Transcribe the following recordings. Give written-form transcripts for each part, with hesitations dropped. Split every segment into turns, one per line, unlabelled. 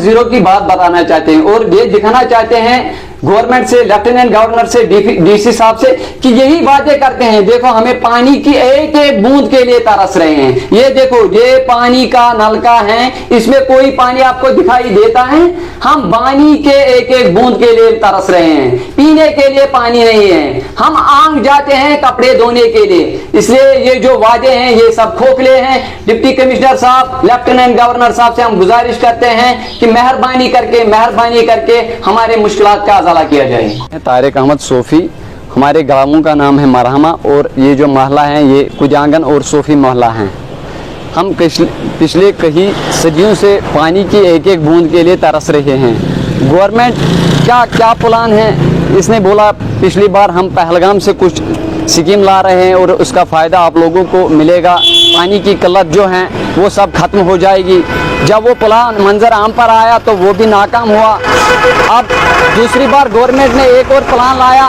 0 की बात बताना चाहते हैं और ये दिखाना चाहते हैं गवर्नमेंट से, लेफ्टिनेंट गवर्नर से, डीसी साहब से कि यही बातें करते हैं। देखो हमें पानी की एक एक बूंद के लिए तरस रहे हैं। ये देखो ये पानी का नलका है, इसमें कोई पानी आपको दिखाई देता है? हम पानी के एक एक बूंद के लिए तरस रहे हैं, पीने के लिए पानी नहीं है। हम आंग जाते हैं कपड़े धोने के लिए। इसलिए ये जो वादे हैं ये सब खोखले हैं। डिप्टी कमिश्नर साहब, लेफ्टिनेंट गवर्नर साहब से हम गुजारिश करते हैं कि मेहरबानी करके हमारे मुश्किलात का किया जाए। तारिक अहमद सोफी, हमारे गांवों का नाम है मरहमा और ये जो मोहल्ला है ये कुजांगन और सोफी मोहल्ला है। हम पिछले कई सदियों से पानी की एक एक बूंद के लिए तरस रहे हैं। गवर्नमेंट क्या प्लान है? इसने बोला पिछली बार हम पहलगाम से कुछ स्कीम ला रहे हैं और उसका फ़ायदा आप लोगों को मिलेगा, पानी की किल्लत जो है वो सब खत्म हो जाएगी। जब वो प्लान मंजर आम पर आया तो वो भी नाकाम हुआ। अब दूसरी बार गवर्नमेंट ने एक और प्लान लाया,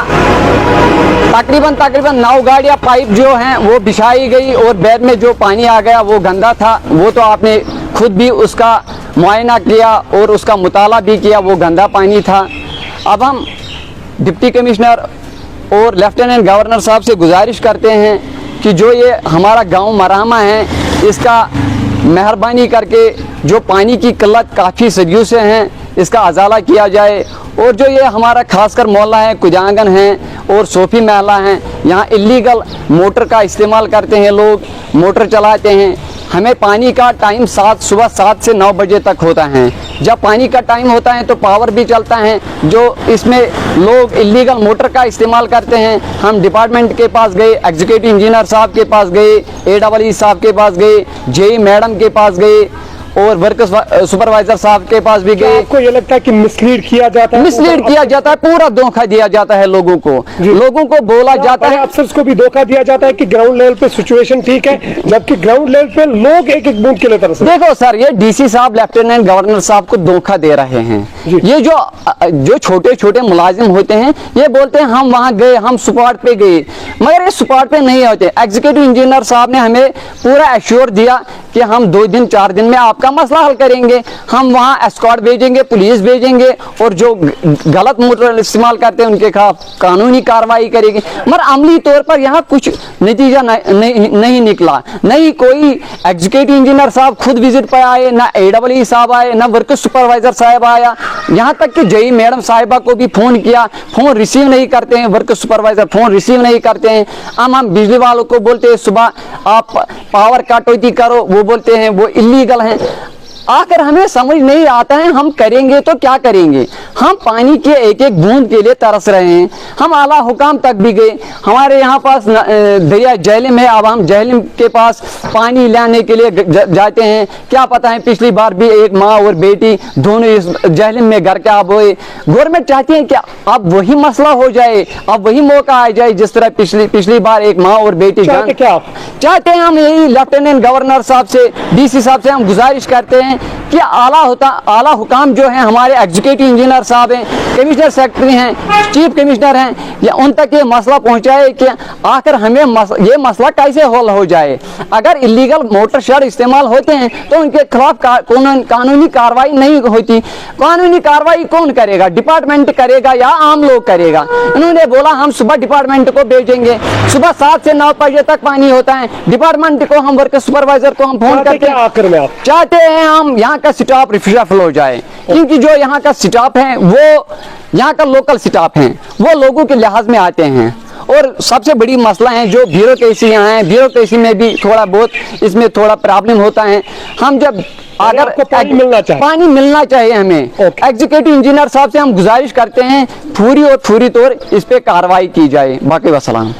तकरीबन 9 गाड़ियाँ पाइप जो हैं वो बिछाई गई और बैद में जो पानी आ गया वो गंदा था। वो तो आपने खुद भी उसका मुआयना किया और उसका मुताला भी किया, वो गंदा पानी था। अब हम डिप्टी कमिश्नर और लेफ्टिनेंट गवर्नर साहब से गुजारिश करते हैं कि जो ये हमारा गांव मरहमा है इसका मेहरबानी करके जो पानी की किल्लत काफ़ी सदियों से हैं इसका अजाला किया जाए। और जो ये हमारा खासकर मोहल्ला है, कुजांगन है और सोफी महला है, यहाँ इलीगल मोटर का इस्तेमाल करते हैं लोग, मोटर चलाते हैं। हमें पानी का टाइम सुबह 7 से 9 बजे तक होता है। जब पानी का टाइम होता है तो पावर भी चलता है, जो इसमें लोग इलीगल मोटर का इस्तेमाल करते हैं। हम डिपार्टमेंट के पास गए, एग्जीक्यूटिव इंजीनियर साहब के पास गए, AEE साहब के पास गए, JE मैडम के पास गए और वर्क सुपरवाइजर साहब के पास भी गए।
आपको ये लगता है कि मिसलीड किया जाता है?
मिसलीड किया जाता है, पूरा धोखा दिया जाता है लोगों को बोला जाता है,
अफसर्स को भी धोखा दिया जाता है कि ग्राउंड लेवल पे सिचुएशन ठीक है, जबकि ग्राउंड लेवल पे लोग एक एक बूंद के लिए तरस रहे हैं।
देखो सर, ये डीसी साहब, लेफ्टिनेंट गवर्नर साहब को धोखा दे रहे हैं। ये जो छोटे छोटे मुलाजिम होते हैं ये बोलते हैं हम वहां गए, हम स्पॉट पे गए, मगर ये स्पॉट पे नहीं होते। एग्जीक्यूटिव इंजीनियर साहब ने हमें पूरा एश्योर दिया कि हम 2 दिन 4 दिन में आपका मसला हल करेंगे। हम वहां एस्कॉर्ट भेजेंगे, पुलिस भेजेंगे और जो गलत मोटर इस्तेमाल करते हैं उनके खिलाफ कानूनी कार्रवाई करेंगे। मगर अमली तौर पर यहाँ कुछ नतीजा नहीं निकला। नहीं कोई एग्जीक्यूटिव इंजीनियर साहब खुद विजिट पे आए, ना AEE साहब आए, ना वर्क सुपरवाइजर साहब आया। यहाँ तक कि JE मैडम साहिबा को भी फोन किया, फोन रिसीव नहीं करते हैं, वर्क सुपरवाइजर फोन रिसीव नहीं करते हैं। हम बिजली वालों को बोलते हैं सुबह आप पावर कटौती करो, वो बोलते हैं वो इलीगल है। आकर हमें समझ नहीं आता है हम करेंगे तो क्या करेंगे। हम पानी के एक एक बूंद के लिए तरस रहे हैं। हम आला हुकाम तक भी गए, हमारे यहाँ पास दरिया जहलम है, अब हम जहलम के पास पानी लाने के लिए जाते हैं। क्या पता है पिछली बार भी एक माँ और बेटी दोनों इस जहलम में घर के अब हुए। गवर्नमेंट चाहती है कि अब वही मसला हो जाए, अब वही मौका आ जाए जिस तरह पिछली बार एक माँ और बेटी चाहते हैं। हम यही लेफ्टिनेंट गवर्नर साहब से, DC साहब से हम गुजारिश करते हैं कि आला हुकाम जो है हमारे एग्जीक्यूटिव इंजीनियर साहब हैं, कमिश्नर सेक्रेटरी हैं, चीफ कमिश्नर हैं, या उन तक ये मसला पहुंचाए कि आखिर हमें ये मसला कैसे हल हो जाए। अगर इलीगल मोटर शेड इस्तेमाल होते हैं तो उनके खिलाफ कानूनी कार्रवाई नहीं होती। कानूनी कार्रवाई कौन करेगा? डिपार्टमेंट करेगा या आम लोग करेगा? इन्होंने बोला हम सुबह डिपार्टमेंट को भेजेंगे, सुबह 7 से 9 बजे तक पानी होता है। डिपार्टमेंट को हम वर्क सुपरवाइजर को हम फोन करते हैं, चाहते हैं हम यहाँ का स्टाफ रिफिल हो जाए, क्योंकि जो यहाँ का स्टाफ है वो यहाँ का लोकल स्टाफ है, वो लोगों के लिहाज में आते हैं। और सबसे बड़ी मसला है जो ब्यूरोक्रेसी यहाँ है, ब्यूरोक्रेसी में भी थोड़ा बहुत इसमें थोड़ा प्रॉब्लम होता है। हम जब अगर पानी मिलना चाहिए हमें, एग्जीक्यूटिव इंजीनियर साहब से हम गुजारिश करते हैं फौरी तौर इस पे कार्रवाई की जाए। बाकी वसलाम।